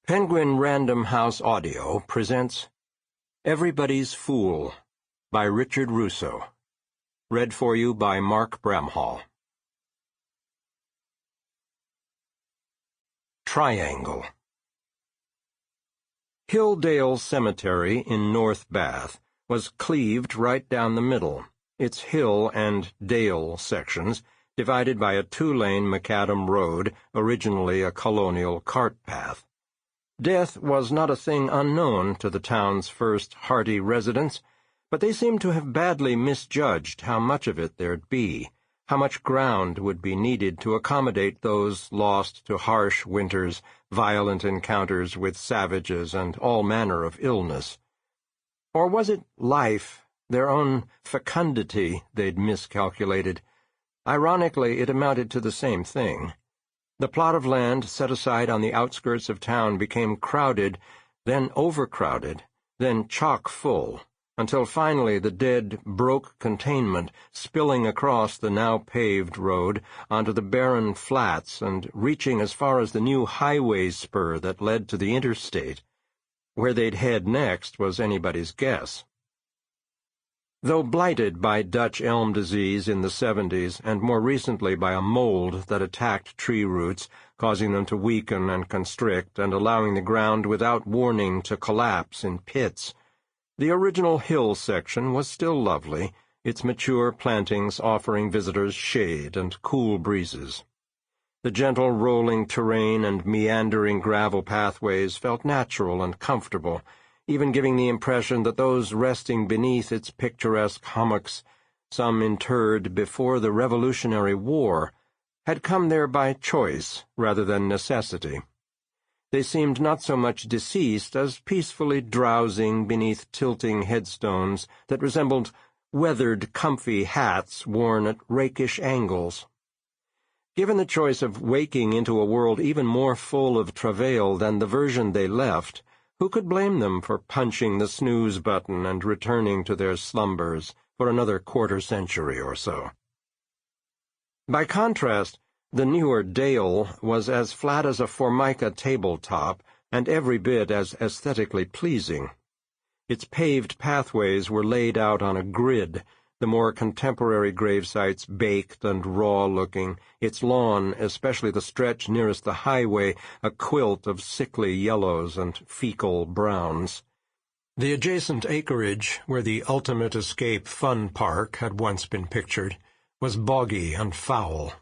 Penguin Random House Audio presents Everybody's Fool by Richard Russo. Read for you by Mark Bramhall. Triangle. Hilldale Cemetery in North Bath was cleaved right down the middle, its hill and dale sections divided by a two-lane macadam road, originally a colonial cart path. Death was not a thing unknown to the town's first hardy residents, but they seemed to have badly misjudged how much of it there'd be, how much ground would be needed to accommodate those lost to harsh winters, violent encounters with savages, and all manner of illness. Or was it life, their own fecundity, they'd miscalculated? Ironically, it amounted to the same thing. The plot of land set aside on the outskirts of town became crowded, then overcrowded, then chock-full, until finally the dead broke containment, spilling across the now-paved road onto the barren flats and reaching as far as the new highway spur that led to the interstate. Where they'd head next was anybody's guess. Though blighted by Dutch elm disease in the 70s, and more recently by a mold that attacked tree roots, causing them to weaken and constrict and allowing the ground without warning to collapse in pits, the original hill section was still lovely, its mature plantings offering visitors shade and cool breezes. The gentle rolling terrain and meandering gravel pathways felt natural and comfortable, even giving the impression that those resting beneath its picturesque hummocks, some interred before the Revolutionary War, had come there by choice rather than necessity. They seemed not so much deceased as peacefully drowsing beneath tilting headstones that resembled weathered, comfy hats worn at rakish angles. Given the choice of waking into a world even more full of travail than the version they left, who could blame them for punching the snooze button and returning to their slumbers for another quarter-century or so? By contrast, the newer Dale was as flat as a Formica tabletop and every bit as aesthetically pleasing. Its paved pathways were laid out on a grid, the more contemporary gravesites baked and raw-looking, its lawn, especially the stretch nearest the highway, a quilt of sickly yellows and fecal browns. The adjacent acreage, where the Ultimate Escape Fun Park had once been pictured, was boggy and foul.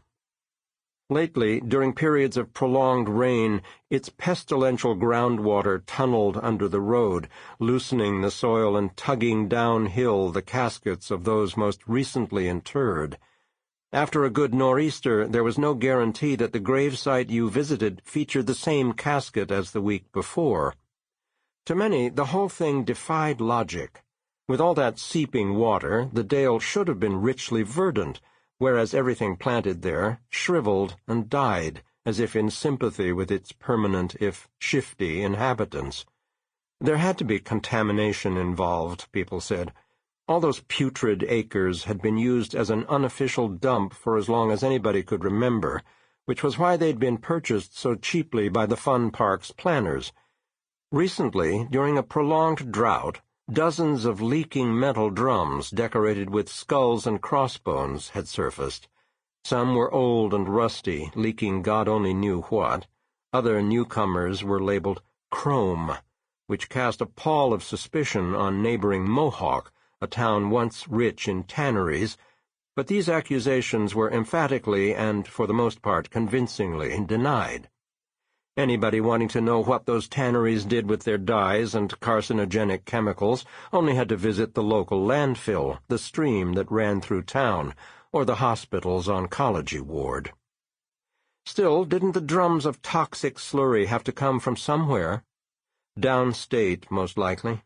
Lately, during periods of prolonged rain, its pestilential groundwater tunneled under the road, loosening the soil and tugging downhill the caskets of those most recently interred. After a good nor'easter, there was no guarantee that the gravesite you visited featured the same casket as the week before. To many, the whole thing defied logic. With all that seeping water, the dale should have been richly verdant, whereas everything planted there shriveled and died, as if in sympathy with its permanent, if shifty, inhabitants. There had to be contamination involved, people said. All those putrid acres had been used as an unofficial dump for as long as anybody could remember, which was why they'd been purchased so cheaply by the fun park's planners. Recently, during a prolonged drought, dozens of leaking metal drums decorated with skulls and crossbones had surfaced. Some were old and rusty, leaking God only knew what. Other newcomers were labeled chrome, which cast a pall of suspicion on neighboring Mohawk, a town once rich in tanneries, but these accusations were emphatically and, for the most part, convincingly denied. Anybody wanting to know what those tanneries did with their dyes and carcinogenic chemicals only had to visit the local landfill, the stream that ran through town, or the hospital's oncology ward. Still, didn't the drums of toxic slurry have to come from somewhere? Downstate, most likely.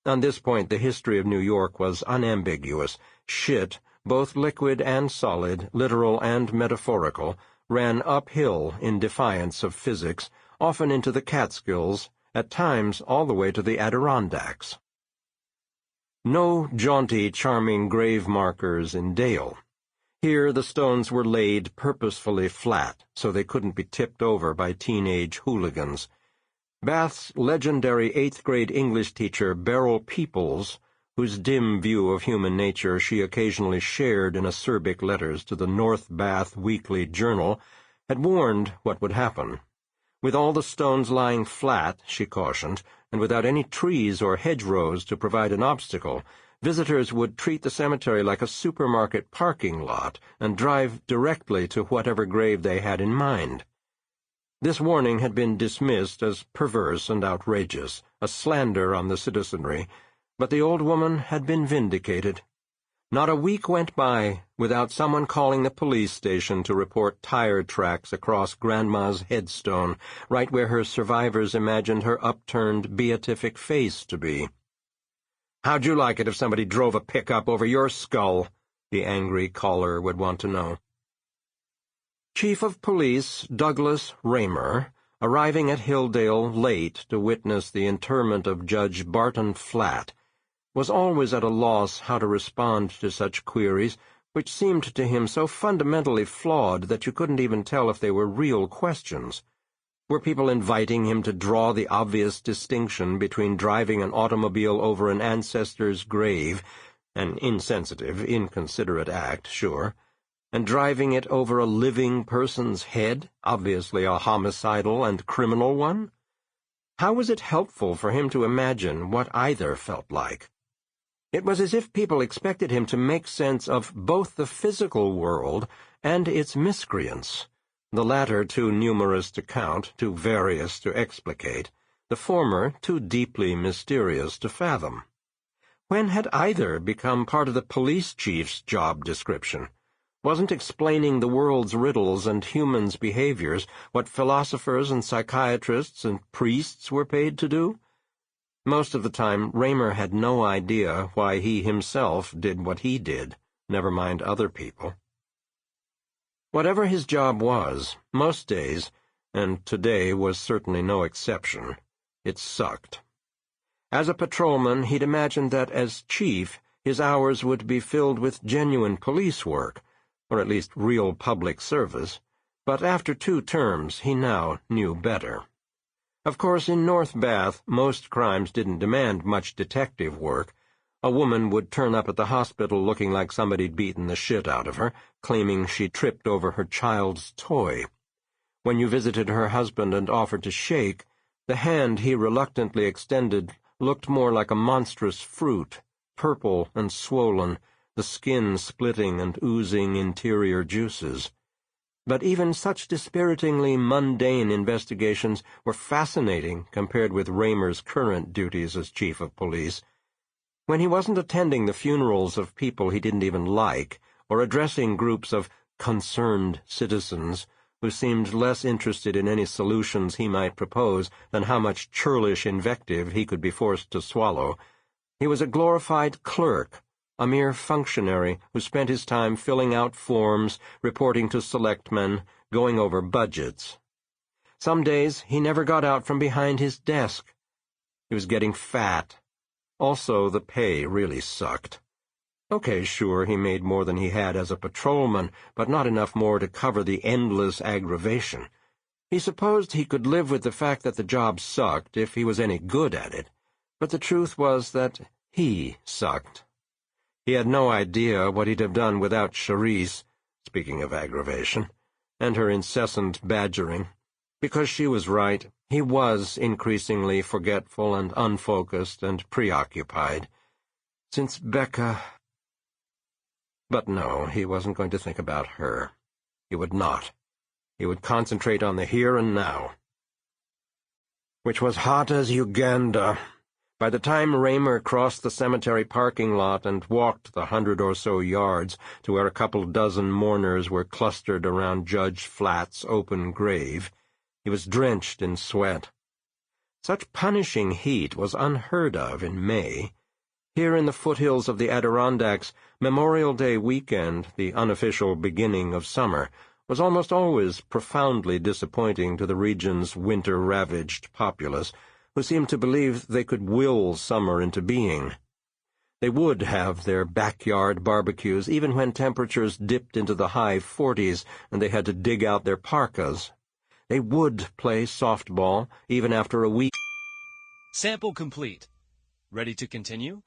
On this point, the history of New York was unambiguous. Shit, both liquid and solid, literal and metaphorical, ran uphill in defiance of physics, often into the Catskills, at times all the way to the Adirondacks. No jaunty, charming grave markers in Dale. Here the stones were laid purposefully flat, so they couldn't be tipped over by teenage hooligans. Bath's legendary eighth-grade English teacher, Beryl Peoples, whose dim view of human nature she occasionally shared in acerbic letters to the North Bath Weekly Journal, had warned what would happen. With all the stones lying flat, she cautioned, and without any trees or hedgerows to provide an obstacle, visitors would treat the cemetery like a supermarket parking lot and drive directly to whatever grave they had in mind. This warning had been dismissed as perverse and outrageous, a slander on the citizenry, but the old woman had been vindicated. Not a week went by without someone calling the police station to report tire tracks across Grandma's headstone, right where her survivors imagined her upturned, beatific face to be. "How'd you like it if somebody drove a pickup over your skull?" the angry caller would want to know. Chief of Police Douglas Raymer, arriving at Hilldale late to witness the interment of Judge Barton Flatt, was always at a loss how to respond to such queries, which seemed to him so fundamentally flawed that you couldn't even tell if they were real questions. Were people inviting him to draw the obvious distinction between driving an automobile over an ancestor's grave, an insensitive, inconsiderate act, sure, and driving it over a living person's head, obviously a homicidal and criminal one? How was it helpful for him to imagine what either felt like? It was as if people expected him to make sense of both the physical world and its miscreants, the latter too numerous to count, too various to explicate, the former too deeply mysterious to fathom. When had either become part of the police chief's job description? Wasn't explaining the world's riddles and humans' behaviors what philosophers and psychiatrists and priests were paid to do? Most of the time, Raymer had no idea why he himself did what he did, never mind other people. Whatever his job was, most days, and today was certainly no exception, it sucked. As a patrolman, he'd imagined that as chief, his hours would be filled with genuine police work, or at least real public service, but after 2 terms he now knew better. Of course, in North Bath, most crimes didn't demand much detective work. A woman would turn up at the hospital looking like somebody'd beaten the shit out of her, claiming she tripped over her child's toy. When you visited her husband and offered to shake, the hand he reluctantly extended looked more like a monstrous fruit, purple and swollen, the skin splitting and oozing interior juices. But even such dispiritingly mundane investigations were fascinating compared with Raymer's current duties as chief of police. When he wasn't attending the funerals of people he didn't even like, or addressing groups of concerned citizens who seemed less interested in any solutions he might propose than how much churlish invective he could be forced to swallow, he was a glorified clerk, a mere functionary who spent his time filling out forms, reporting to selectmen, going over budgets. Some days he never got out from behind his desk. He was getting fat. Also, the pay really sucked. Okay, sure, he made more than he had as a patrolman, but not enough more to cover the endless aggravation. He supposed he could live with the fact that the job sucked if he was any good at it, but the truth was that he sucked. He had no idea what he'd have done without Charice, speaking of aggravation, and her incessant badgering. Because she was right, he was increasingly forgetful and unfocused and preoccupied. Since Becca... But no, he wasn't going to think about her. He would not. He would concentrate on the here and now. Which was hot as Uganda. By the time Raymer crossed the cemetery parking lot and walked the 100 or so yards to where a couple dozen mourners were clustered around Judge Flatt's open grave, he was drenched in sweat. Such punishing heat was unheard of in May. Here in the foothills of the Adirondacks, Memorial Day weekend, the unofficial beginning of summer, was almost always profoundly disappointing to the region's winter-ravaged populace, who seemed to believe they could will summer into being. They would have their backyard barbecues even when temperatures dipped into the high 40s and they had to dig out their parkas. They would play softball even after a week. Sample complete. Ready to continue?